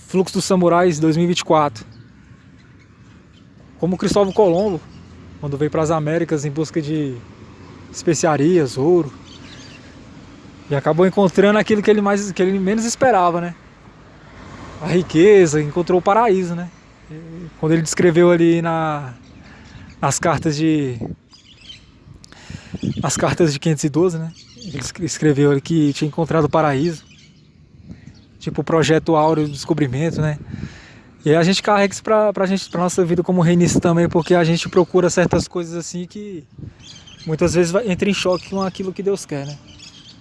Fluxo dos Samurais 2024. Como Cristóvão Colombo, quando veio para as Américas em busca de especiarias, ouro, e acabou encontrando aquilo que ele menos esperava, né? A riqueza, encontrou o paraíso, né? Quando ele descreveu ali nas cartas de 512, né? Ele escreveu ali que tinha encontrado o paraíso, tipo o projeto áureo do descobrimento, né? E aí a gente carrega isso pra nossa vida como reinista também, porque a gente procura certas coisas assim que muitas vezes entra em choque com aquilo que Deus quer, né?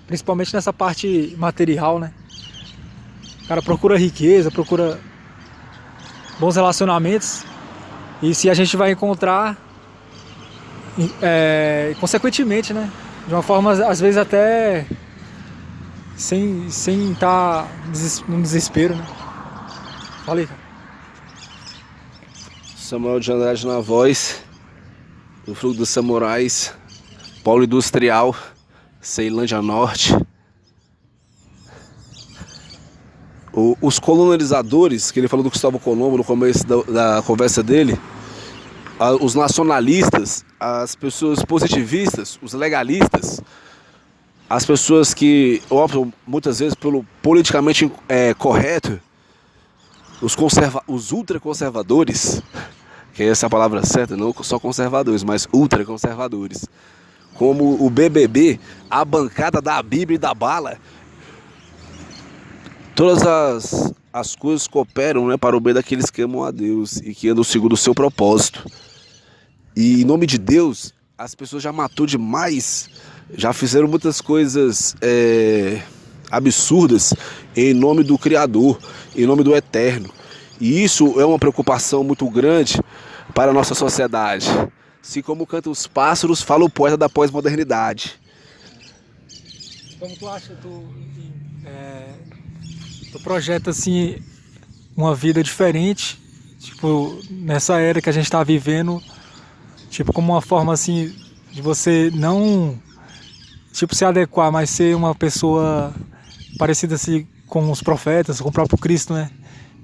Principalmente nessa parte material, né? O cara procura riqueza, procura bons relacionamentos, e se a gente vai encontrar, consequentemente, né? De uma forma, às vezes, até sem estar num desespero, né? Fala aí, cara. Samuel de Andrade na voz, do Fluxo dos Samurais, Polo Industrial, Ceilândia Norte. Os colonizadores, que ele falou do Cristóvão Colombo no começo da conversa dele, os nacionalistas, as pessoas positivistas, os legalistas, as pessoas que optam muitas vezes pelo politicamente correto, os ultraconservadores, que essa é a palavra certa, não só conservadores, mas ultraconservadores, como o BBB, a bancada da Bíblia e da bala. Todas as coisas cooperam, né, para o bem daqueles que amam a Deus e que andam segundo o seu propósito. E em nome de Deus, as pessoas já matou demais, já fizeram muitas coisas absurdas em nome do Criador, em nome do Eterno. E isso é uma preocupação muito grande para a nossa sociedade. Assim como cantam os pássaros, fala o poeta da pós-modernidade. Como tu acha, tu projeta assim uma vida diferente, tipo, nessa era que a gente está vivendo, tipo, como uma forma assim de você não, tipo, se adequar, mas ser uma pessoa parecida assim com os profetas, com o próprio Cristo, né?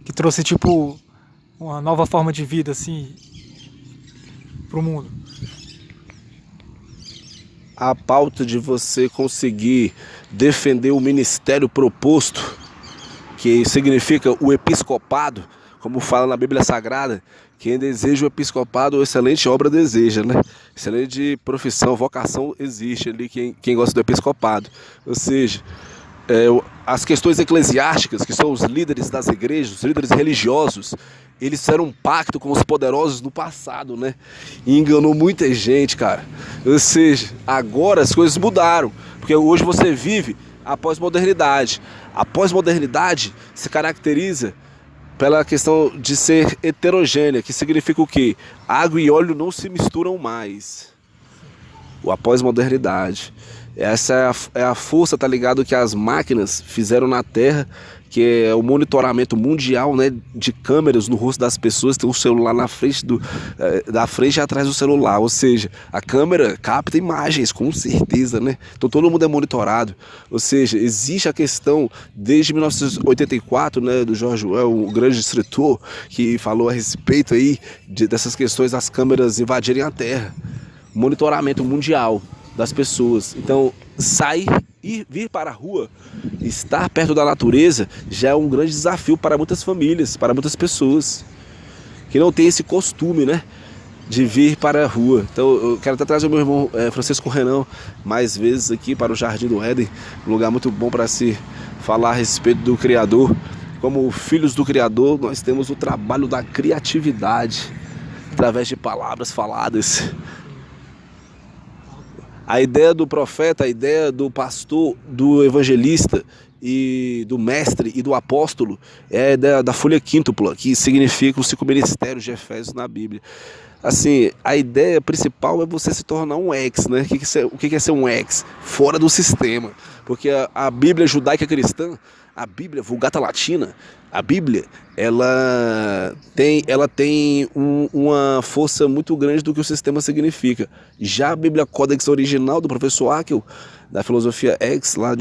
Que trouxe tipo uma nova forma de vida assim pro mundo. A pauta de você conseguir defender o ministério proposto, que significa o episcopado, como fala na Bíblia Sagrada, quem deseja o episcopado, excelente obra deseja, né? Excelente profissão, vocação existe ali, quem gosta do episcopado. Ou seja, as questões eclesiásticas, que são os líderes das igrejas, os líderes religiosos, eles fizeram um pacto com os poderosos no passado, né? E enganou muita gente, cara. Ou seja, agora as coisas mudaram, porque hoje você vive a pós-modernidade. A pós-modernidade se caracteriza pela questão de ser heterogênea, que significa o quê? Água e óleo não se misturam mais. A pós-modernidade. Essa é a força, tá ligado, que as máquinas fizeram na Terra, que é o monitoramento mundial, né, de câmeras no rosto das pessoas. Tem um celular na frente da frente e atrás do celular, ou seja, a câmera capta imagens, com certeza, né? Então todo mundo é monitorado. Ou seja, existe a questão desde 1984, né, do George Orwell, o grande escritor, que falou a respeito aí dessas questões das câmeras invadirem a Terra. Monitoramento mundial das pessoas. Então, vir para a rua, estar perto da natureza, já é um grande desafio para muitas famílias, para muitas pessoas que não têm esse costume, né, de vir para a rua. Então, eu quero até trazer o meu irmão Francisco Renan mais vezes aqui para o Jardim do Éden, um lugar muito bom para se falar a respeito do Criador. Como filhos do Criador, nós temos o trabalho da criatividade através de palavras faladas. A ideia do profeta, a ideia do pastor, do evangelista e do mestre e do apóstolo é a ideia da folha quíntupla, que significa os 5 ministérios de Efésios na Bíblia. Assim, a ideia principal é você se tornar um ex, né? O que é ser um ex? Fora do sistema. Porque a Bíblia judaica cristã, a Bíblia Vulgata Latina, a Bíblia, ela tem uma força muito grande do que o sistema significa. Já a Bíblia Codex original do professor Haeckel, da filosofia X, lá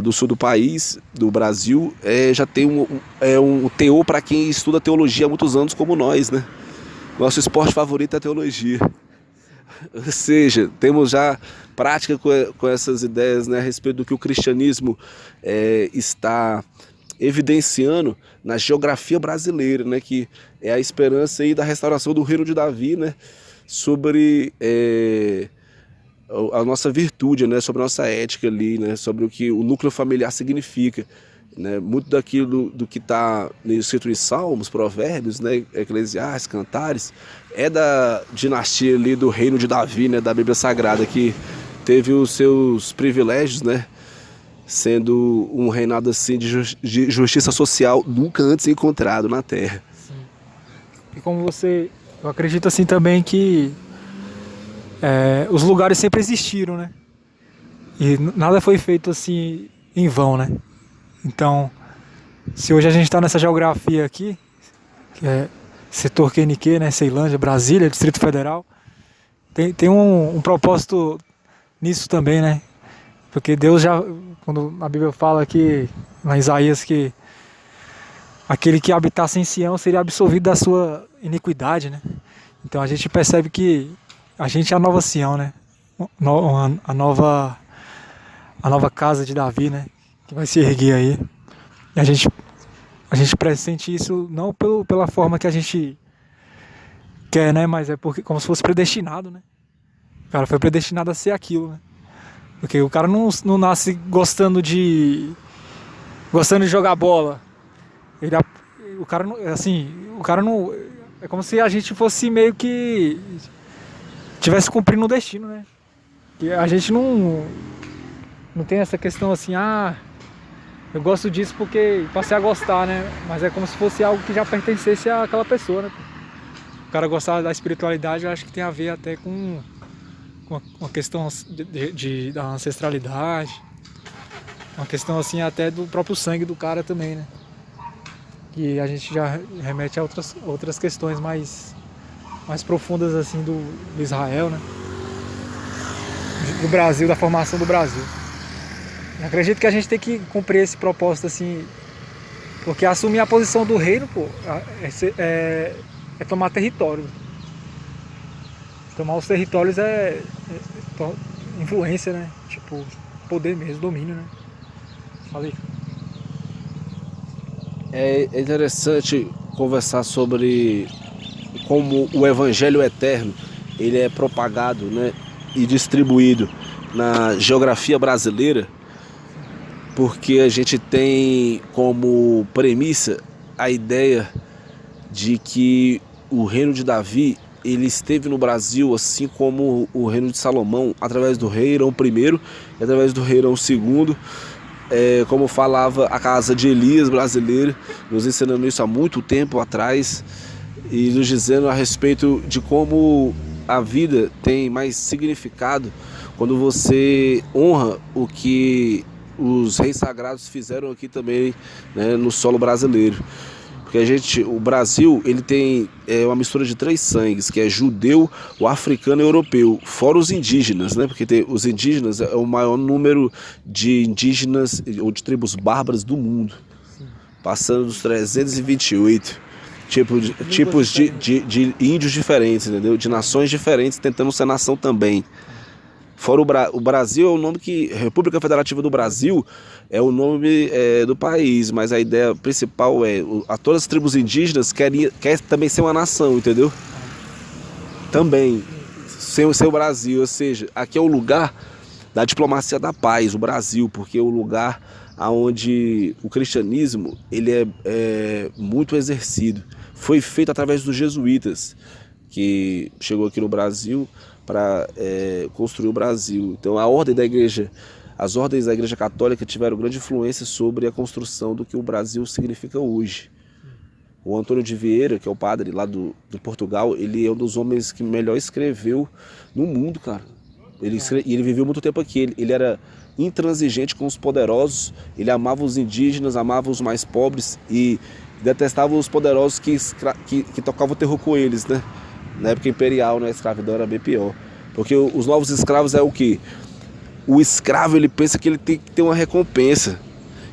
do sul do país, do Brasil, já tem um teor para quem estuda teologia há muitos anos como nós, né? Nosso esporte favorito é a teologia. Ou seja, temos já prática com essas ideias, né, a respeito do que o cristianismo está evidenciando na geografia brasileira, né, que é a esperança aí da restauração do reino de Davi, né, sobre a nossa virtude, né, sobre a nossa ética ali, né, sobre o que o núcleo familiar significa, né, muito daquilo do que está escrito em Salmos, Provérbios, né, Eclesiastes, Cantares, é da dinastia ali do reino de Davi, né, da Bíblia Sagrada, que teve os seus privilégios, né, sendo um reinado assim de justiça social nunca antes encontrado na Terra. Sim. E como eu acredito assim também que os lugares sempre existiram, né? E nada foi feito assim em vão, né? Então, se hoje a gente está nessa geografia aqui, que é setor QNQ, né, Ceilândia, Brasília, Distrito Federal, tem um propósito nisso também, né? Porque Deus já, quando a Bíblia fala aqui, lá em Isaías, que aquele que habitasse em Sião seria absolvido da sua iniquidade, né? Então a gente percebe que a gente é a nova Sião, né? A nova casa de Davi, né? Que vai se erguer aí. E a gente pressente isso não pela forma que a gente quer, né? Mas é porque como se fosse predestinado, né? O cara foi predestinado a ser aquilo, né? Porque o cara não nasce gostando de jogar bola. O cara não. É como se a gente fosse meio que tivesse cumprindo um destino, né? E a gente não tem essa questão assim, eu gosto disso porque passei a gostar, né? Mas é como se fosse algo que já pertencesse àquela pessoa, né? O cara gostar da espiritualidade, eu acho que tem a ver até com uma questão da ancestralidade, uma questão assim até do próprio sangue do cara também, né? Que a gente já remete a outras questões mais profundas assim do Israel, né? Do Brasil, da formação do Brasil. Eu acredito que a gente tem que cumprir esse propósito assim, porque assumir a posição do reino, pô, é tomar território. Tomar os territórios é influência, né? Tipo, poder mesmo, domínio, né? Falei. É interessante conversar sobre como o evangelho eterno ele é propagado, né, e distribuído na geografia brasileira, porque a gente tem como premissa a ideia de que o reino de Davi ele esteve no Brasil assim como o reino de Salomão, através do rei Hirão I e através do rei Hirão II, como falava a casa de Elias brasileira, nos ensinando isso há muito tempo atrás e nos dizendo a respeito de como a vida tem mais significado quando você honra o que os reis sagrados fizeram aqui também, né, no solo brasileiro. Porque o Brasil ele tem uma mistura de 3 sangues, que é judeu, o africano e o europeu, fora os indígenas, né? Porque os indígenas é o maior número de indígenas ou de tribos bárbaras do mundo, passando dos 328 tipos de índios diferentes, entendeu? De nações diferentes, tentando ser nação também. Fora o Brasil é o nome que... República Federativa do Brasil é o nome do país, mas a ideia principal a todas as tribos indígenas quer também ser uma nação, entendeu? Também ser o Brasil, ou seja, aqui é o lugar da diplomacia da paz, o Brasil, porque é o lugar onde o cristianismo ele é muito exercido. Foi feito através dos jesuítas, que chegou aqui no Brasil para construir o Brasil. Então as ordens da Igreja Católica tiveram grande influência sobre a construção do que o Brasil significa hoje. O Antônio de Vieira, que é o padre lá do Portugal, ele é um dos homens que melhor escreveu no mundo, cara. Ele viveu muito tempo aqui, ele era intransigente com os poderosos, ele amava os indígenas, amava os mais pobres e detestava os poderosos que tocavam terror com eles, né? Na época imperial, né, a escravidão era bem pior. Porque os novos escravos é o quê? o escravo ele pensa que ele tem que ter uma recompensa.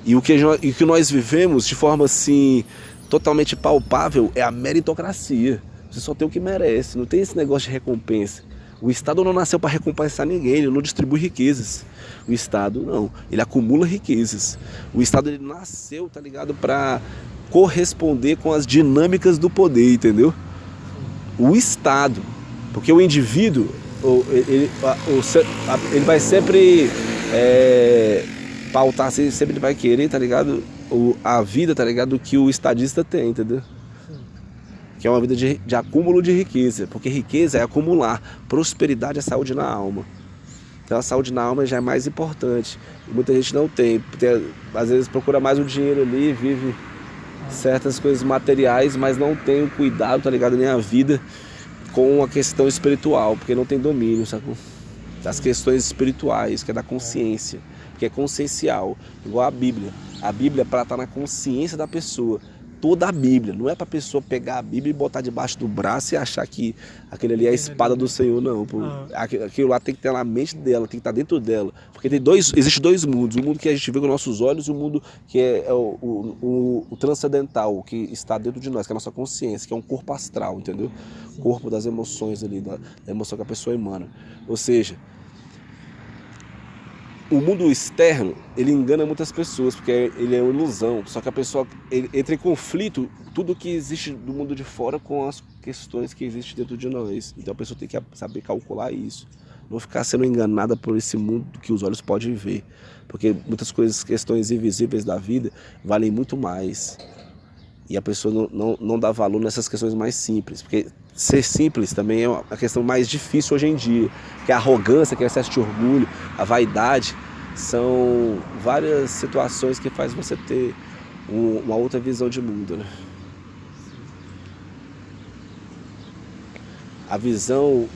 E o que nós vivemos de forma assim totalmente palpável é a meritocracia. Você só tem o que merece, não tem esse negócio de recompensa. O Estado não nasceu para recompensar ninguém, ele não distribui riquezas. O Estado não, ele acumula riquezas. O Estado ele nasceu, tá ligado, para corresponder com as dinâmicas do poder, entendeu? O Estado, porque o indivíduo, ele vai sempre pautar, sempre ele vai querer, tá ligado, a vida, tá ligado, que o estadista tem, entendeu? Que é uma vida de acúmulo de riqueza, porque riqueza é acumular, prosperidade é saúde na alma. Então a saúde na alma já é mais importante. E muita gente não tem, porque às vezes procura mais o dinheiro ali, vive certas coisas materiais, mas não tem o cuidado, tá ligado, nem a vida com a questão espiritual, porque não tem domínio, sacou? Das questões espirituais, que é da consciência, que é consciencial, igual a Bíblia. A Bíblia é para estar na consciência da pessoa. Toda a Bíblia, não é para a pessoa pegar a Bíblia e botar debaixo do braço e achar que aquele ali é a espada do Senhor, não. Pô. Aquilo lá tem que ter na mente dela, tem que estar dentro dela. Porque existem dois mundos, o mundo que a gente vê com nossos olhos e o mundo que é o transcendental, que está dentro de nós, que é a nossa consciência, que é um corpo astral, entendeu? O corpo das emoções ali, da emoção que a pessoa emana. Ou seja, o mundo externo, ele engana muitas pessoas, porque ele é uma ilusão. Só que a pessoa entra em conflito tudo que existe do mundo de fora com as questões que existem dentro de nós. Então a pessoa tem que saber calcular isso. Não ficar sendo enganada por esse mundo que os olhos podem ver. Porque muitas coisas, questões invisíveis da vida, valem muito mais. E a pessoa não dá valor nessas questões mais simples. Porque ser simples também é a questão mais difícil hoje em dia. Que a arrogância, que é o excesso de orgulho, a vaidade, são várias situações que faz você ter uma outra visão de mundo, né? A visão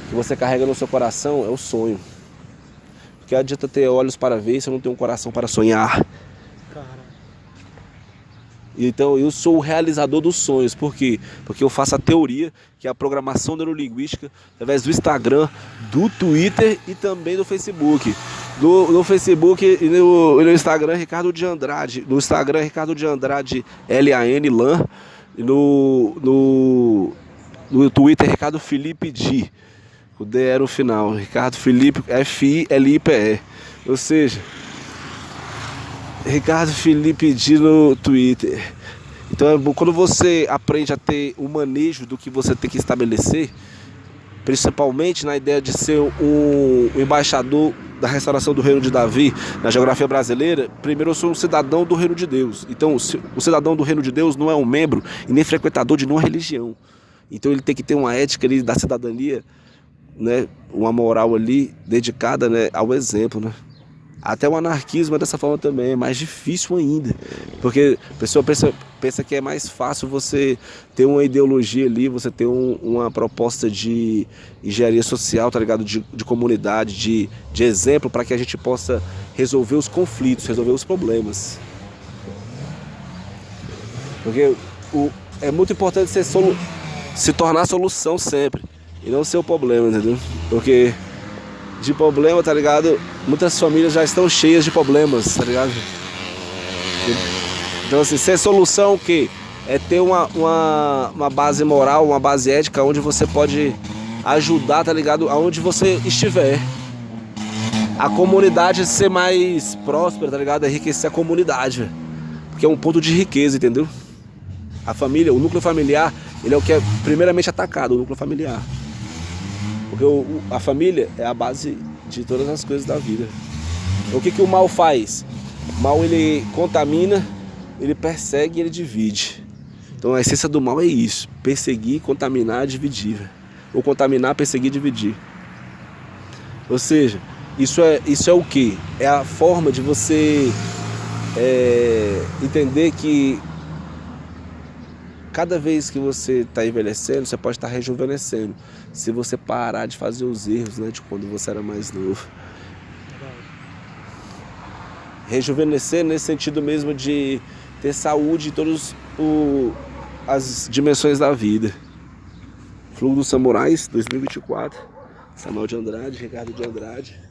que você carrega no seu coração é o sonho. Porque adianta ter olhos para ver se eu não tenho um coração para sonhar. Então eu sou o realizador dos sonhos. Por quê? Porque eu faço a teoria, que é a programação neurolinguística, através do Instagram, do Twitter e também do Facebook. No Facebook e no Instagram, Ricardo de Andrade. No Instagram, Ricardo de Andrade, LAN. E no Twitter, Ricardo Felipe D. O D era o final. Ricardo Felipe, FILIPE. Ou seja, Ricardo Felipe D no Twitter. Então, quando você aprende a ter o manejo do que você tem que estabelecer, principalmente na ideia de ser um embaixador da restauração do reino de Davi na geografia brasileira, primeiro eu sou um cidadão do reino de Deus. Então, o cidadão do reino de Deus não é um membro e nem frequentador de nenhuma religião. Então, ele tem que ter uma ética ali da cidadania, né, uma moral ali dedicada, né, ao exemplo, né? Até o anarquismo é dessa forma também, é mais difícil ainda. Porque a pessoa pensa que é mais fácil você ter uma ideologia ali, você ter uma proposta de engenharia social, tá ligado? De comunidade, de exemplo, para que a gente possa resolver os conflitos, resolver os problemas. Porque é muito importante se tornar solução sempre, e não ser o problema, entendeu? Porque de problema, tá ligado? Muitas famílias já estão cheias de problemas, tá ligado? Então assim, ser solução o quê? É ter uma base moral, uma base ética onde você pode ajudar, tá ligado? Aonde você estiver. A comunidade ser mais próspera, tá ligado? É enriquecer a comunidade, véio. Porque é um ponto de riqueza, entendeu? A família, o núcleo familiar, ele é o que é primeiramente atacado, o núcleo familiar. Porque a família é a base de todas as coisas da vida. Então, o que o mal faz? O mal, ele contamina, ele persegue e ele divide. Então a essência do mal é isso: perseguir, contaminar, dividir. Ou contaminar, perseguir, dividir. Ou seja, isso é o quê? É a forma de você entender que cada vez que você está envelhecendo, você pode estar rejuvenescendo. Se você parar de fazer os erros, né, de quando você era mais novo. Rejuvenescer nesse sentido mesmo de ter saúde em todas as dimensões da vida. Fluxo dos Samurais, 2024. Samuel de Andrade, Ricardo de Andrade.